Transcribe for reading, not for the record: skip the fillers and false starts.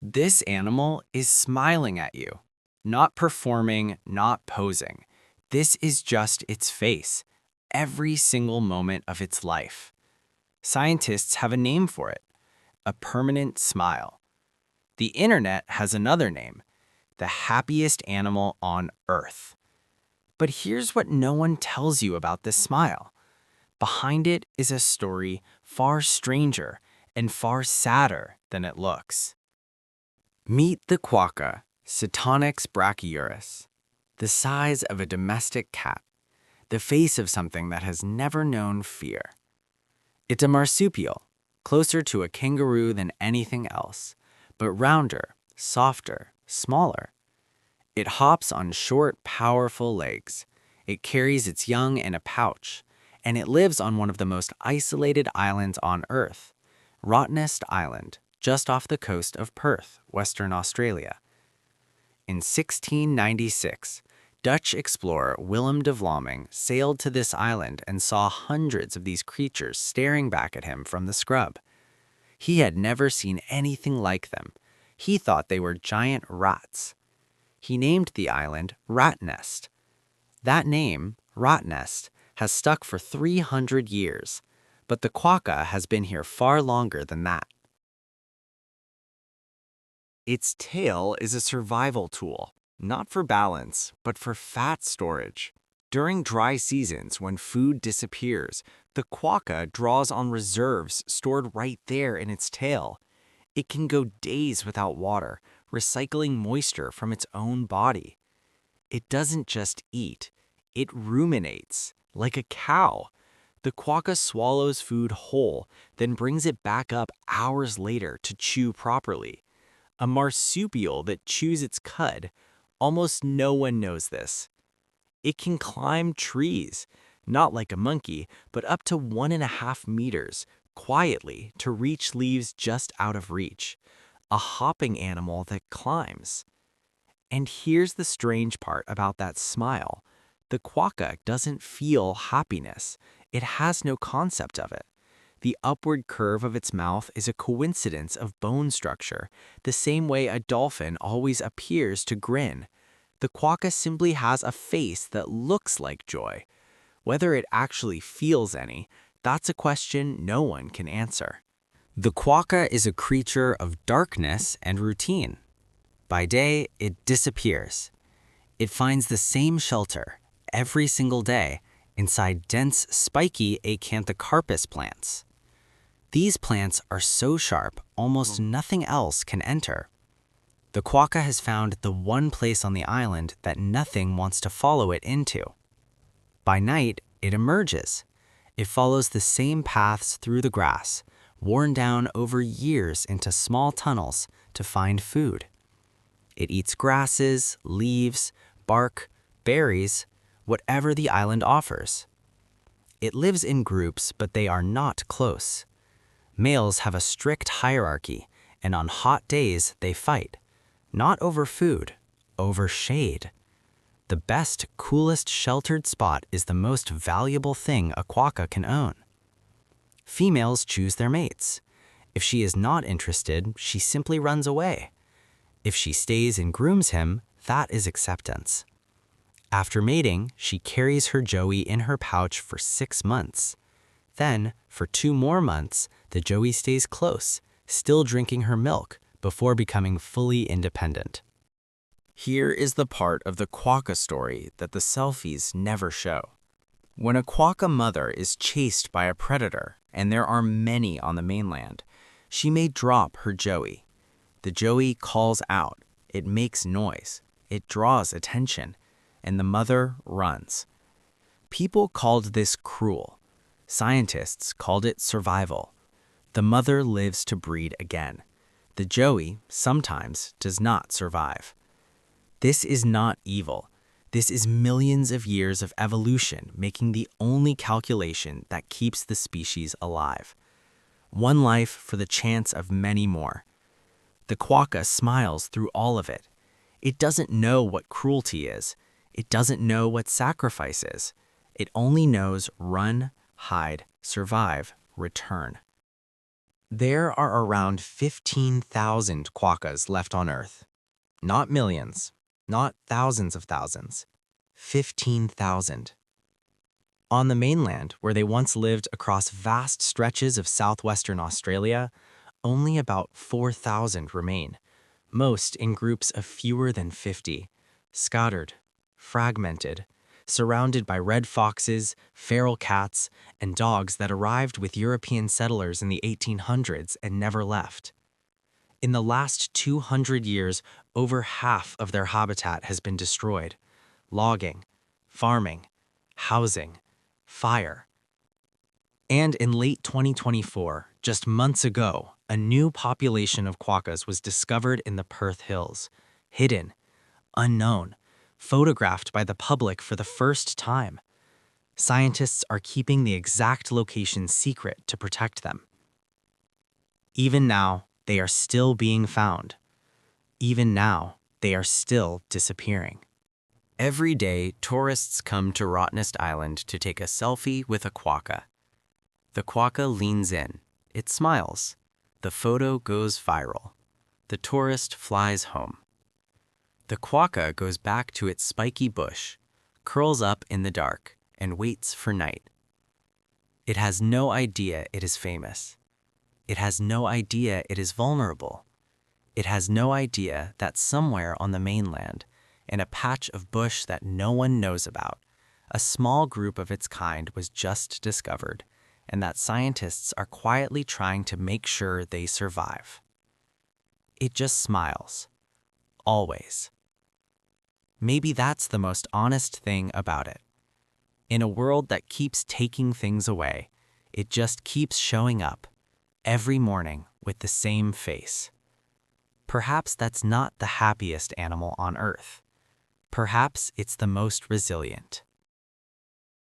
This animal is smiling at you, not performing, not posing. This is just its face, every single moment of its life. Scientists have a name for it, a permanent smile. The internet has another name, the happiest animal on Earth. But here's what no one tells you about this smile. Behind it is a story far stranger and far sadder than it looks. Meet the quokka, Cetonix brachyurus, the size of a domestic cat, the face of something that has never known fear. It's a marsupial, closer to a kangaroo than anything else, but rounder, softer, smaller. It hops on short, powerful legs. It carries its young in a pouch, and it lives on one of the most isolated islands on Earth, Rottnest Island, just off the coast of Perth, Western Australia. In 1696, Dutch explorer Willem de Vlaming sailed to this island and saw hundreds of these creatures staring back at him from the scrub. He had never seen anything like them. He thought they were giant rats. He named the island Rottnest. That name, Rottnest, has stuck for 300 years, but the quokka has been here far longer than that. Its tail is a survival tool, not for balance, but for fat storage. During dry seasons when food disappears, the quokka draws on reserves stored right there in its tail. It can go days without water, recycling moisture from its own body. It doesn't just eat, it ruminates, like a cow. The quokka swallows food whole, then brings it back up hours later to chew properly. A marsupial that chews its cud, almost no one knows this. It can climb trees, not like a monkey, but up to 1.5 meters, quietly to reach leaves just out of reach. A hopping animal that climbs. And here's the strange part about that smile. The quokka doesn't feel happiness. It has no concept of it. The upward curve of its mouth is a coincidence of bone structure, the same way a dolphin always appears to grin. The quokka simply has a face that looks like joy. Whether it actually feels any, that's a question no one can answer. The quokka is a creature of darkness and routine. By day, it disappears. It finds the same shelter every single day inside dense, spiky acanthocarpus plants. These plants are so sharp, almost nothing else can enter. The quokka has found the one place on the island that nothing wants to follow it into. By night, it emerges. It follows the same paths through the grass, worn down over years into small tunnels to find food. It eats grasses, leaves, bark, berries, whatever the island offers. It lives in groups, but they are not close. Males have a strict hierarchy, and on hot days they fight. Not over food, over shade. The best, coolest sheltered spot is the most valuable thing a quokka can own. Females choose their mates. If she is not interested, she simply runs away. If she stays and grooms him, that is acceptance. After mating, she carries her joey in her pouch for 6 months. Then, for 2 more months, the joey stays close, still drinking her milk, before becoming fully independent. Here is the part of the quokka story that the selfies never show. When a quokka mother is chased by a predator, and there are many on the mainland, she may drop her joey. The joey calls out, it makes noise, it draws attention, and the mother runs. People called this cruel. Scientists called it survival. The mother lives to breed again. The joey sometimes does not survive. This is not evil. This is millions of years of evolution making the only calculation that keeps the species alive. One life for the chance of many more. The quokka smiles through all of it. It doesn't know what cruelty is. It doesn't know what sacrifice is. It only knows run, hide, survive, return. There are around 15,000 quokkas left on Earth. Not millions, not thousands of thousands. 15,000. On the mainland, where they once lived across vast stretches of southwestern Australia, only about 4,000 remain, most in groups of fewer than 50, scattered, fragmented, surrounded by red foxes, feral cats, and dogs that arrived with European settlers in the 1800s and never left. In the last 200 years, over half of their habitat has been destroyed. Logging, farming, housing, fire. And in late 2024, just months ago, a new population of quokkas was discovered in the Perth Hills, hidden, unknown, photographed by the public for the first time. Scientists are keeping the exact location secret to protect them. Even now, they are still being found. Even now, they are still disappearing. Every day, tourists come to Rottnest Island to take a selfie with a quokka. The quokka leans in. It smiles. The photo goes viral. The tourist flies home. The quokka goes back to its spiky bush, curls up in the dark, and waits for night. It has no idea it is famous. It has no idea it is vulnerable. It has no idea that somewhere on the mainland, in a patch of bush that no one knows about, a small group of its kind was just discovered, and that scientists are quietly trying to make sure they survive. It just smiles. Always. Maybe that's the most honest thing about it. In a world that keeps taking things away, it just keeps showing up, every morning with the same face. Perhaps that's not the happiest animal on Earth. Perhaps it's the most resilient.